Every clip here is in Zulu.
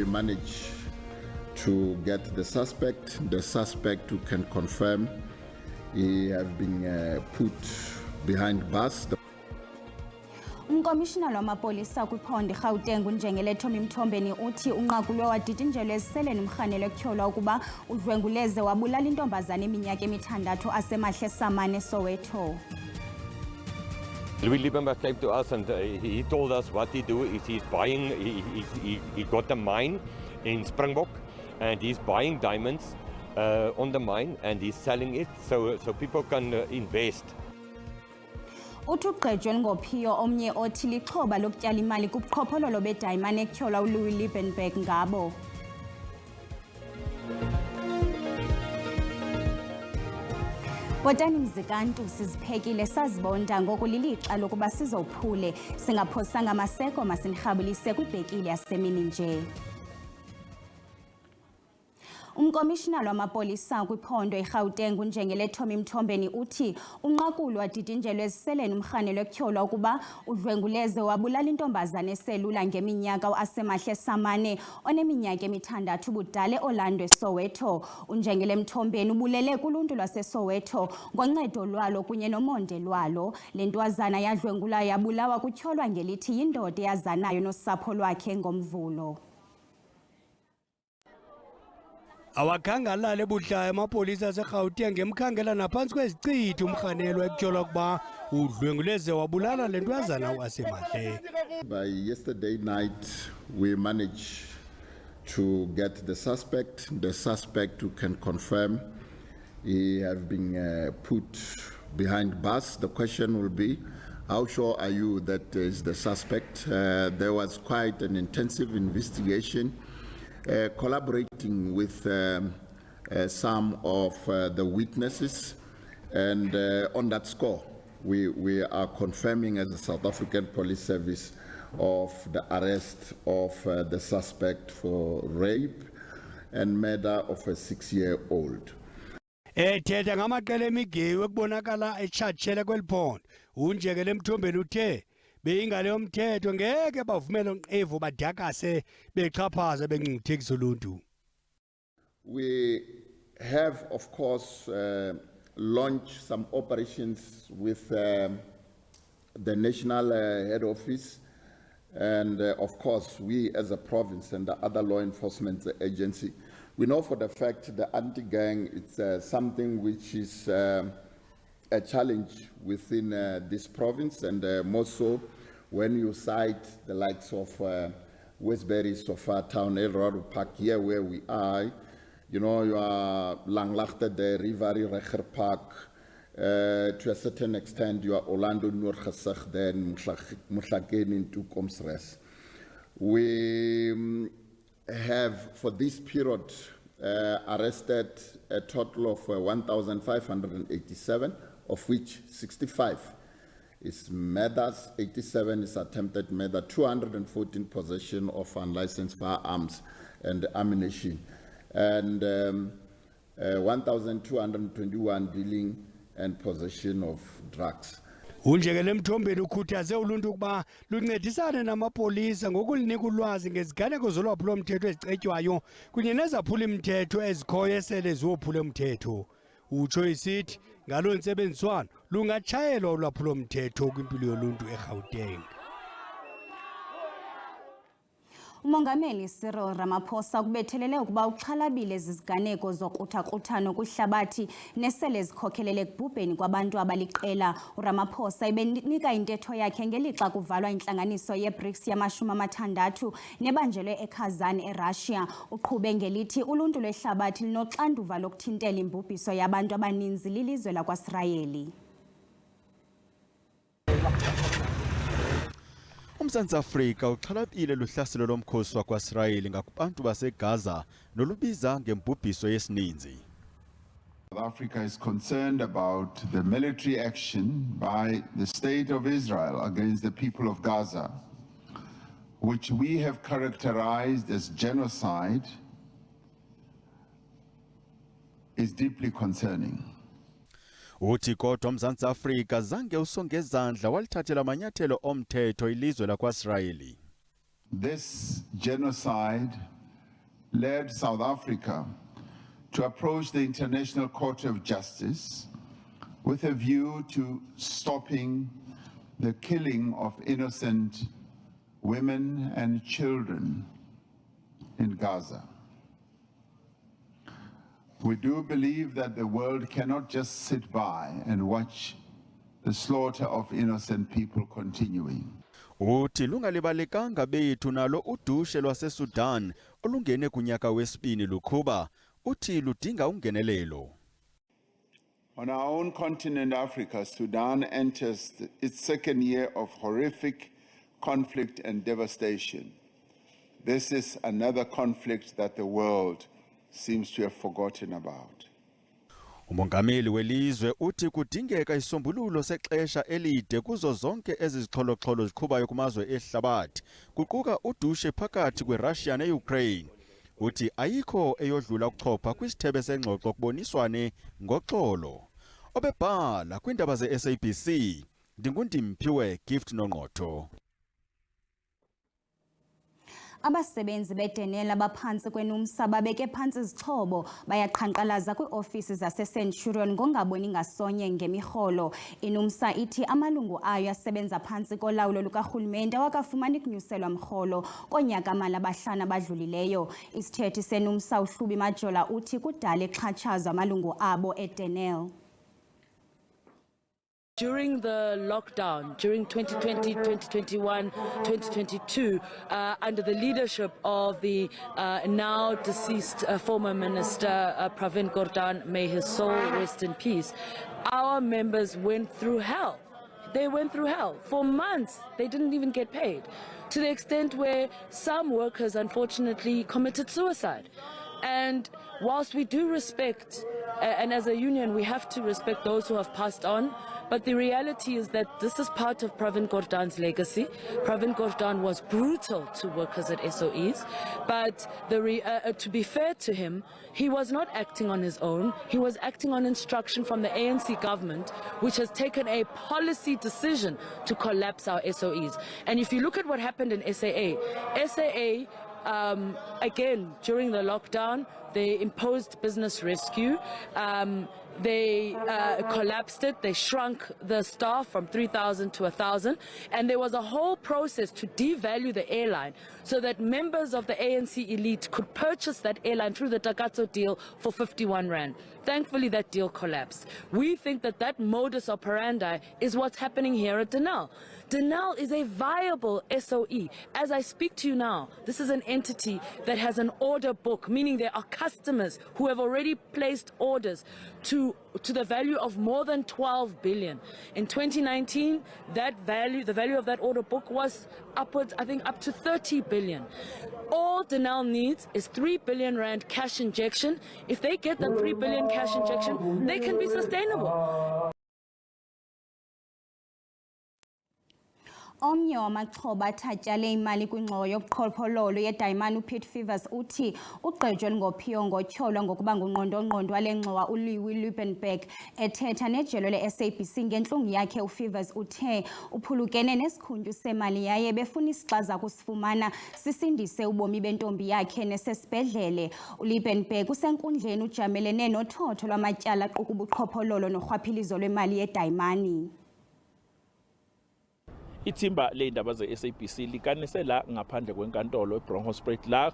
managed to get the suspect. The suspect, who can confirm, he has been put behind bars. Umkomishina lwamapolisa kwiphondo iGauteng uNjengele Thomi Mthombeni uthi unqakulwe wadidinjelwa eziseleni umrhanelo ekutyholwa ukuba udlwenguleze wabulala intombazana eminyaka emithandathu asemahle Samane Soweto. Louis Liebenberg came to us and he told us what he do is he's buying, he got a mine in Springbok and he's buying diamonds on the mine and he's selling it so people can invest. Uthi ugqejwe ngophiyo omnye othi lixhoba lokutyala imali kubuqhophololo bedayimani ekutyholwa uLouis Liebenberg ngabo. Botani mzikantu siziphekile sazibonda ngoku lilixa lokuba sizophule singaphosanga maseko masinirhabulise kwibhekile yasemini nje. Umkomishina lwamapolisa kwiphondo iGauteng uNjengele Thomi Mthombeni uthi unqakulwe wadidinjelwa eziseleni umrhanelo ekutyholwa ukuba udlwenguleze wabulala intombazana eselula ngeminyaka asemahle Samane oneminyaka emithandathu budala Orlando Soweto. uNjengele Mthombeni ubulele kuluntu lwaseSoweto ngoncedo lwalo kunye nomonde lwalo. Le ntwazana yadlwengulwa yabulawa kutyholwa ngelithi yindoda eyazanayo nosapho lwakhe ngomvulo. Awakangalale buhlaya amapolisa aseGauteng ngemkhangela naphantsi kwezicithi umrhanelo ekutyholwa ukuba udlwenguleze wabulala le ntwazana wasemahle. By yesterday night, we managed to get the suspect, who can confirm he has been put behind bars. The question will be, how sure are you that is the suspect? There was quite an intensive investigation, collaborating with some of the witnesses, and on that score, we are confirming as the South African Police Service of the arrest of the suspect for rape and murder of a 6-year-old. Ethetha ngamaqela emigewu ekubonakala etshatshele kweliphondo uNjengele Mthombeni uthe beyingale yomthetho ngeke bavumele onqevu badakase bexhaphaza bencithekisa uluntu. We have, of course, launched some operations with the national head office, and of course we as a province and the other law enforcement agency, we know for the fact the anti-gang, it's something which is a challenge within this province, and more so when you cite the likes of Westbury, Sofa Town, Elrod Park, here where we are, you know, you are Langlachte, the Rivari Recher Park, to a certain extent you are Orlando Noorgesig, then Mhlakeni into Komsres. We have for this period arrested a total of 1,587, of which 65 is murders, 87 is attempted murder, 214 possession of unlicensed firearms and ammunition, and 1,221 dealing and possession of drugs. uNjengele Mthombeni ukhuthaze uluntu ukuba luncedisane namapolisa ngokulinika ulwazi ngeziganeko zolwaphulo-mthetho ezicetywayo kunye nezaphula imithetho ezikhoyo esele ziwophula umthetho. Utsho isithi ngalo ntsebenziswano lungatshayelwa ulwaphulo-mthetho kwimpilo yoluntu eGauteng. Umongameli Cyril Ramaphosa kubethelele ukuba uxhalabile ziziganeko zokruthakrutano kwihlabathi nesele zikhokhelele ekubhubheni kwabantu abaliqela. uRamaphosa ibenika intetho yakhe ngelixa kuvalwa intlanganiso yeBRICS yama-60 nebanjelwe eKazan eRussia. Uqhube ngelithi uluntu lwehlabathi linoxanduva lokuthintela imbubhiso yabantu abaninzi lilizwe lakwaSirayeli. uMzantsi Afrika uxhalabile luhlaselo lomkhosi wakwaSirayeli ngakubantu baseGaza nolubiza ngembubhiso yesininzi. South Africa is concerned about the military action by the state of Israel against the people of Gaza, which we have characterized as genocide, is deeply concerning. Uthi kodwa uMzantsi Afrika zange usongezandla walithathela amanyathelo omthetho ilizwe lakwaSirayeli. This genocide led South Africa to approach the International Court of Justice with a view to stopping the killing of innocent women and children in Gaza. We do believe that the world cannot just sit by and watch the slaughter of innocent people continuing. Uthi lungalibalekanga bethu nalo udushe lwaseSudan olungene kunyaka wesibini lukhuba uthi ludinga ungenelelo. On our own continent, Africa, Sudan enters its second year of horrific conflict and devastation. This is another conflict that the world seems to have forgotten about. Umongameli welizwe uthi kudingeka isombululo sexesha elide kuzo zonke ezizixholo-xholo ziqhubayo kumazwe ehlabathi kuquka udushe phakathi kweRussia neUkraine. Uthi ayikho eyodlula ukuchopha kwisithebe sengxoxo kuboniswane ngoxolo. Obebhala kwiindaba ze-SABC ndingundimphiwe Gift Nongqotho. Abasebenzi bedenela abaphantsi kweNUMSA babeke phantsi izixhobo bayaqhankqalaza kwiiofisi zaseCenturion ngongaboni ngasonye ngemirholo. INUMSA ithi amalungu ayo asebenza phantsi kolawulo lukarhulumente awakafumani kunyuselwa mrholo koonyaka-mali abahlanu abadlulileyo. Isithethi seNUMSA uHlubi Majola uthi kudala ixhatshazwa amalungu abo edenel. During the lockdown, during 2020, 2021, 2022, under the leadership of the now deceased former minister, Pravin Gordhan, may his soul rest in peace, our members went through hell. They went through hell. For months, they didn't even get paid, to the extent where some workers, unfortunately, committed suicide. And whilst we do respect, and as a union, we have to respect those who have passed on, but the reality is that this is part of Pravin Gordhan's legacy. Pravin Gordhan was brutal to workers at SOEs, but to be fair to him, he was not acting on his own. He was acting on instruction from the ANC government, which has taken a policy decision to collapse our SOEs. And if you look at what happened in SAA, again, during the lockdown, they imposed business rescue. They collapsed it. They shrunk the staff from 3,000 to 1,000. And there was a whole process to devalue the airline so that members of the ANC elite could purchase that airline through the Takatso deal for 51 Rand. Thankfully, that deal collapsed. We think that that modus operandi is what's happening here at Denel. Denel is a viable SOE. As I speak to you now, this is an entity that has an order book, meaning there are customers who have already placed orders to the value of more than 12 billion. In 2019, the value of that order book was upwards, I think, up to 30 billion. All Denel needs is 3 billion Rand cash injection. If they get that 3 billion cash injection, they can be sustainable. Omnye wamaxhoba athatyale imali kwingxowa yobuqhophololo yedayimani uPete Fivers uthi ugqejwe elingophiyo ngotyholwa ngokuba ngungqondongqondo wale ngxowa uLouis Liebenberg ethetha nejelo le-SABC ngentlungu yakhe. uFivers uthe uphulukene nesikhuntyu semali yaye befuna isixa kusifumana sisindise ubomi bentombi yakhe nesesibhedlele. uLiebenberg usenkundleni ujamelene nothotho lwamatyala aquka ubuqhophololo norhwaphilizo lwemali yedayimani. Ithimba leindaba ze-SABC likanise la ngaphandle kwenkantolo eBronkhorstspruit la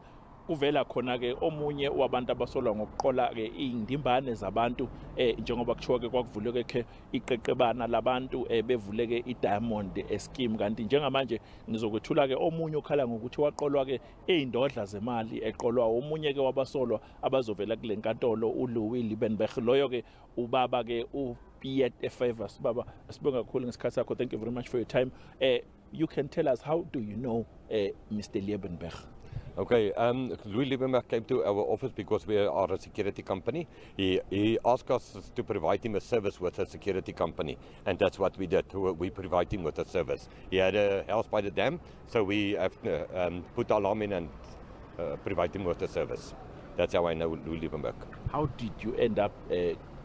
kuvela khona ke omunye wabantu abasolwa ngokuqola ke iindimbane zabantu njengoba kuthiwa ke kwakuvuleke ke iqeqebana labantu bevuleke iDiamond scheme. Kanti njengamanje ngizokwethula ke omunye okhala ngokuthi waqolwa ke eindodla zemali eqolwa omunye ke wabasolwa abazovela kule nkantolo uLouis Liebenberg. Loyo ke ubaba ke Piet Fivers. Baba, sibonga kakhulu ngesikhathi sakho. Thank you very much for your time. You can tell us, how do you know Mr. Liebenberg? Okay, Louis Liebenberg came to our office because we are a security company. He asked us to provide him a service with a security company, and that's what we did. We provide him with a service. He had a house by the dam, so we have put the alarm in and provide him with a service. That's how I know Louis Liebenberg. How did you end up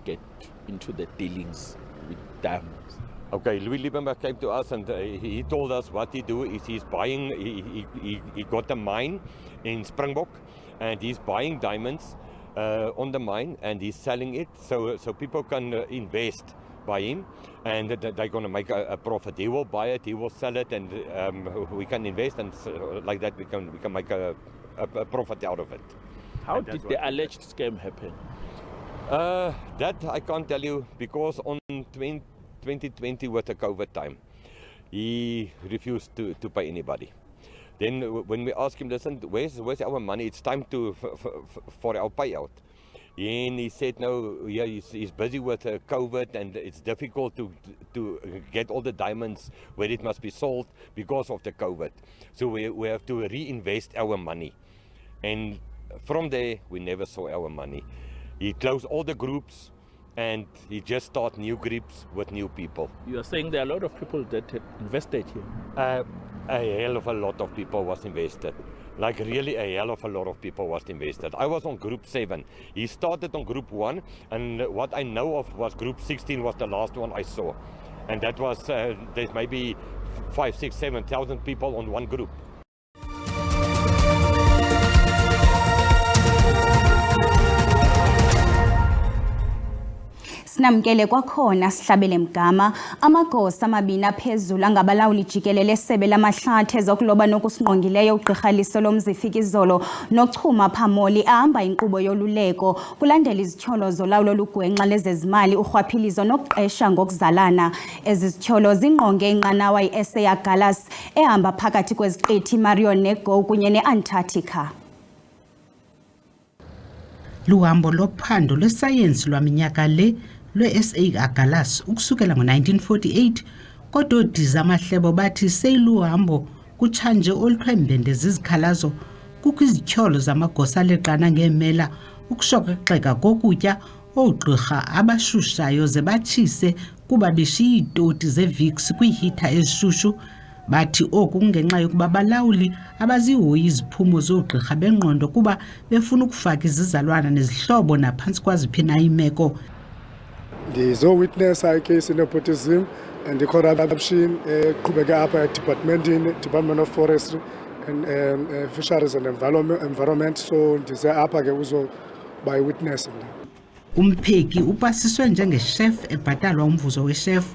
get into the dealings with diamonds? Okay, Louis Liebenberg came to us and he told us what he do is he's buying, he got a mine in Springbok, and he's buying diamonds on the mine, and he's selling it so people can invest by him, and they're going to make a profit. He will buy it, he will sell it, and we can invest, and like that we can make a profit out of it. How did the alleged scam happen? That I can't tell you, because on 2020 with the COVID time, he refused to pay anybody. Then when we asked him, listen, where's our money? It's time for our payout. And he said, no, yeah, he's busy with COVID, and it's difficult to get all the diamonds where it must be sold because of the COVID. So we have to reinvest our money. And from there, we never saw our money. He closed all the groups, and he just started new groups with new people. You are saying there are a lot of people that had invested here? A hell of a lot of people was invested. Like really a hell of a lot of people was invested. I was on group 7. He started on group 1, and what I know of was group 16 was the last one I saw. And that was, there's maybe 5, 6, 7,000 people on one group. Sinamkele kwakhona sihlabele mgama amagosa amabini aphezulu angabalawuli jikelele esebe lamahlathi ezokuloba nokusingqongileyo ugqirha Liselo Mzifikizolo nochuma Phamoli ahamba inkqubo yoluleko kulandela izityholo zolawulo lugwenxa lezezimali urhwaphilizo nokuqesha ngokuzalana. Ezi zityholo zingqonge inqanawa i-SABC ehamba phakathi kweziqithi Marion neGo kunye ne-Antarctica. Luhambo lophando lwesayensi lwaminyaka le lwe-SABC ukusukela ngo-1948 kodwa oodiza amahlebo bathi seyiluhambo kutshanje oluthwembende zizikhalazo kukho izityholo zamagosa aleqana ngeemela ukushokoxeka kokutya oogqirha abashushayo ze batshise kuba beshiya iitoti zevix kwiihitha ezishushu. Bathi oku kungenxa yokuba balawuli abazihoyi iziphumo zoogqirha bengqondo kuba befuna ukufaka izizalwana nezihlobo naphantsi kwaziphi na imeko. Ndizowitnessa icase nepotism and corruption eqhubeke apha Department of Forestry and Fisheries and Environment, so ndize apha ke uzoba yiwitness. Umpheki upasiswe njengechef ebhatalwa umvuzo wechef,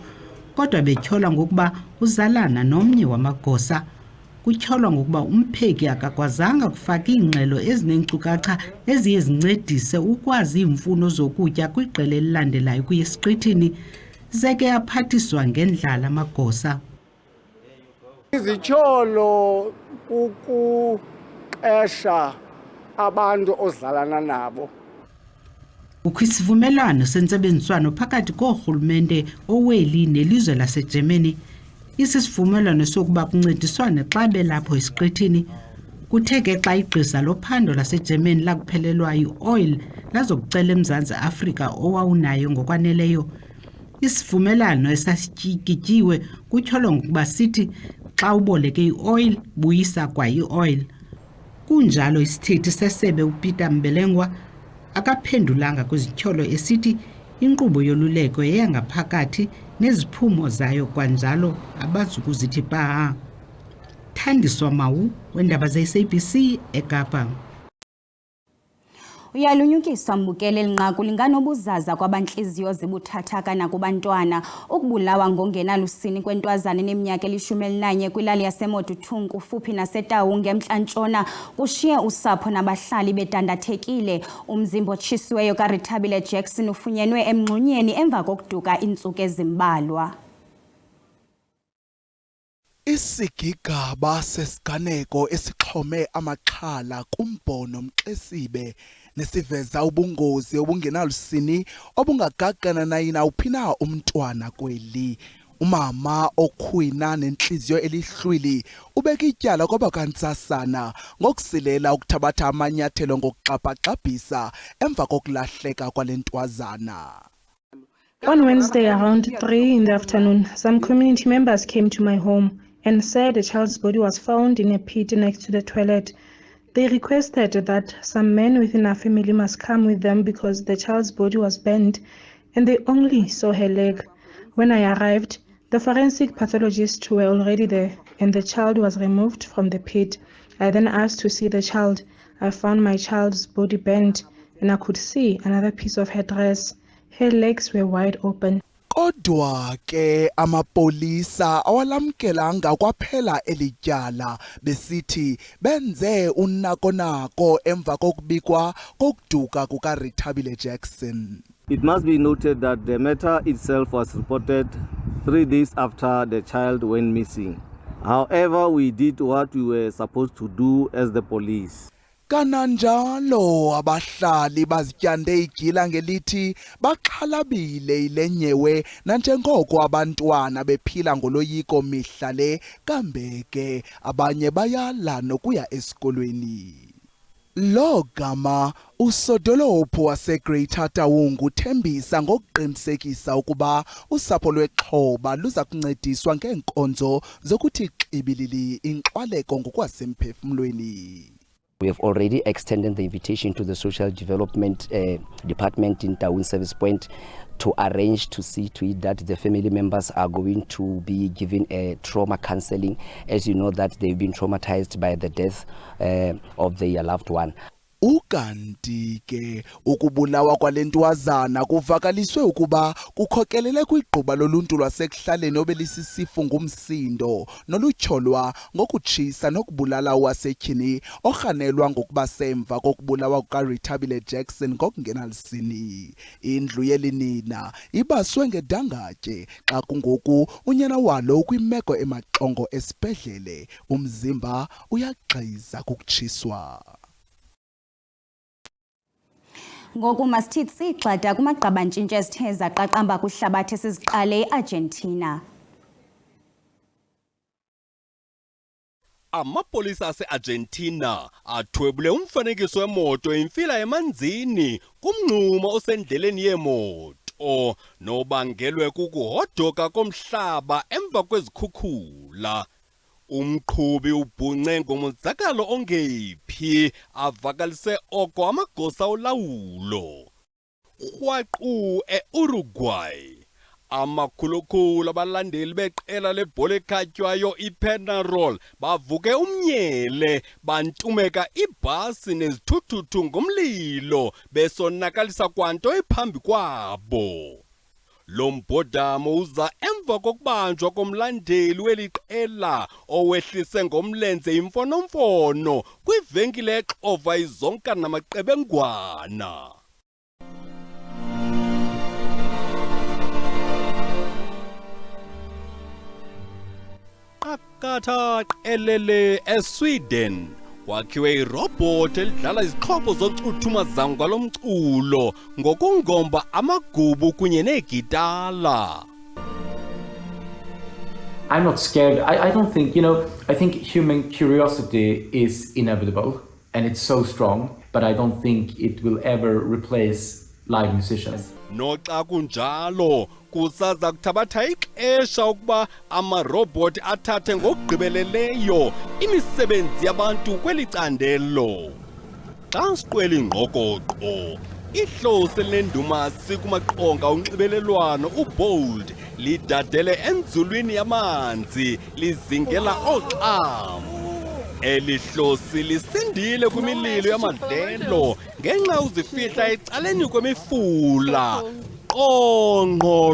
kodwa betyholwa ngokuba uzalana nomnye wamagosa. Kutyholwa ngokuba umpheki akakwazanga kufaka iingxelo ezineenkcukacha eziye zincedise ukwazi iimfuno zokutya kwiqela elilandelayo kuyesiqithini, zeke aphathiswa ngendlala amagosa. Izityholo ukuqesha abantu ozalana nabo. Kukho isivumelwano sentsebenziswano phakathi koorhulumente oweli nelizwe laseGermany. Isisivumelwano sokuba kuncediswane xa belapho esiqithini. Kuthe ke xa igqiza lophando laseGermany lakuphelelwa i-oil lazokucela eMzantsi Afrika owawunayo ngokwaneleyo. Isivumelwano esasityikitywe kutyholwa ngokuba sithi xa uboleke i-oil buyisa kwa i-oil. Kunjalo isithethi sesebe uPeter Mbelengwa akaphendulanga kwizityholo esithi inkqubo yoluleko yeyangaphakathi neziphumo zayo kwanjalo abazukuzithi paha. Thandiswa Mawu weendaba ze-SABC eKapa. Uyalunyukiswa mbukele linqaku linganobuzaza kwabantliziyo zibuthathaka nakubantwana ukubulawa ngongenalusini kwentwazana neminyaka eli-11 kwilali yaseModuthung kufuphi naseTaung ngemntla-ntshona kushiye usapho nabahlali bedandathekile. Umzimba otshisiweyo kaRethabile Jackson ufunyenwe emngxunyeni emva kokuduka iintsuku ezimbalwa. Isigigaba sesiganeko esixhome amaxhala kuMbhono Mxesibe nesiveza ubungozi obungenalusini obungagagana nayina uphina umntwana kweli. Umama okhwina nenhliziyo elihlwili ubeka ityala kwabakantsasana ngokusilela ukuthabatha amanyathelo ngokuxaphaxabhisa emva kokulahleka kwalentwazana. On Wednesday around 3 in the afternoon, some community members came to my home and said a child's body was found in a pit next to the toilet. They requested that some men within our family must come with them because the child's body was bent and they only saw her leg. When I arrived, the forensic pathologists were already there and the child was removed from the pit. I then asked to see the child. I found my child's body bent and I could see another piece of her dress. Her legs were wide open. Kodwa ke amapolisa awalamkelanga kwaphela elityala besithi benze unakonako emva kokubikwa kokuduka kukaRethabile Jackson. It must be noted that the matter itself was reported 3 days after the child went missing. However, we did what we were supposed to do as the police. Kananjalo abahlali bazityande igila ngelithi baxhalabile ilenyewe nanjengoko abantwana bephila ngoloyiko mihla le kambe ke abanye bayala nokuya esikolweni. Lo gama usodolophu waseGreater Taung uthembisa ngokuqinisekisa ukuba usapho lwexhoba luza kuncediswa ngeenkonzo zokuthi xibilili inxwaleko ngokwasemphefumlweni. We have already extended the invitation to the Social Development Department in Taung Service Point to arrange to see to it that the family members are going to be given a trauma counseling, as you know that they've been traumatized by the death of their loved one. Ukanti ke ukubulawa kwalentwazana kuvakaliswe ukuba kukhokelele kwigquba loluntu lwasekuhlaleni obelisisifo ngumsindo nolutyholwa ngokutshisa nokubulala wasetyhini orhanelwa ngokuba semva kokubulawa kukaRethabile Jackson ngokungenalisini. Indlu yelinina ibaswe ngedangatye xa kungoku unyana walo kwimeko emaxongo esibhedlele, umzimba uyagxiza kukutshiswa. Ngoku masithi sixada kumagqabantshintshi ezithe zaqaqamba kwihlabathi esiziqale eArgentina. Amapolisa ase-Argentina athwebule umfanekiso wemoto imfila emanzini kumngxuma osendleleni yemoto nobangelwe kukuhodoka komhlaba emva kwezikhukhula. Umqhubi ubhunce ngomonzakalo ongephi avakalise oko amagosa olawulo. Rhwaqu e-Uruguay amakhulukhulu abalandeli beqela lebhola ekhatywayo iPeñarol bavuke umnyele bantumeka ibhasi nezithuthuthu ngomlilo besonakalisa kwanto ephambi kwabo. Lo mbhodamo uza emva kokubanjwa komlandeli weliqela owehlise ngomlenze imfonomfono kwivenkile exova izonka namaqebengwana. Qakatha elele eSweden wakhiwe irobot elidlala izixhobo zocuthuma zangwa lomculo ngokungomba amagubu kunye neegitala. I'm not scared. I don't think, I think human curiosity is inevitable and it's so strong, but I don't think it will ever replace live musicians. Noxa kunjalo kusaza kuthabatha ixesha ukuba amarobot athathe ngokugqibeleleyo imisebenzi yabantu kwelicandelo. Xa siqwela ingqokoqo ihlosi lendumasi kumaqonga onxibelelwano uBold lidadele enzulwini yamanzi lizingela oxam. Elihlosi lisindile kwimililo yamadlelo ngenxa uzifihla ecaleni kwemifula qongqololo.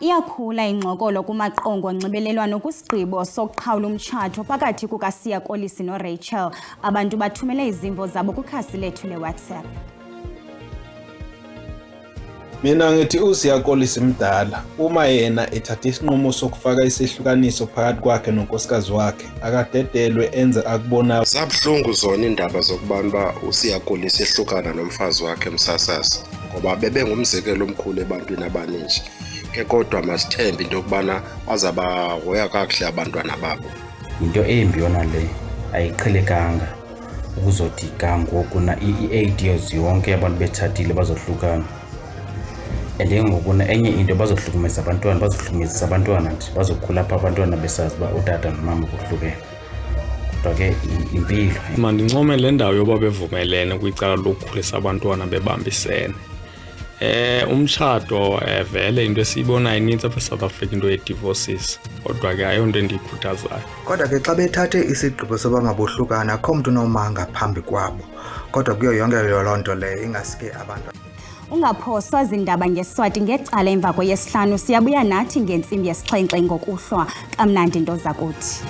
Iyakhula ingxokolo kumaqongo onxibelelwano kwisigqibo sokuqhawula umtshato phakathi kukaSiya Kolisi noRachel. Abantu bathumele izimvo zabo kukhasi lethu leWhatsApp. Mina ngithi uSiya Kolisi mdala uma yena ethatha isinqumo sokufaka isihlukaniso phakathi kwakhe nonkosikazi wakhe akadedelwe enze akubonayo. Zabhlungu zona indaba zokubantu uSiya Kolisi ehlukana nomfazi wakhe emsasasa ngoba bebengumzekelo omkhulu ebantwini abaningi. Ke kodwa masithembe into yokubana bazabahoya kakuhle abantwana babo. Into embi yona le ayiqhelekanga ukuzothi ngoku na i-8 years yonke abantu bethathile bazohlukana. Ngokuna enye into bazohlukumeza abantwana, bazohlukumeza abantwana nje bazokhula apha abantwana besazi ba utata nomama kuhlukene. Kodwa ke impilo. Mandincome le ndawo yoba bevumelene kwicala lokukhulisa abantwana bebambisene. Umshado vele into esiyibona inintsi apha eSouth Africa into ye-divorces kodwa ke ayonto endiyikhuthazayo. Kodwa ke xa bethathe isigqibo soba mabohlukana akho mntu unomanga phambi kwabo kodwa kuyo yonke loo nto leyo ingasike abantu. Ungaphoswa zindaba ngeSwati ngecala emva kweyesihlanu siyabuya nathi ngentsimbi yesixhenxe ngokuhlwa kamnandi into zakuthi.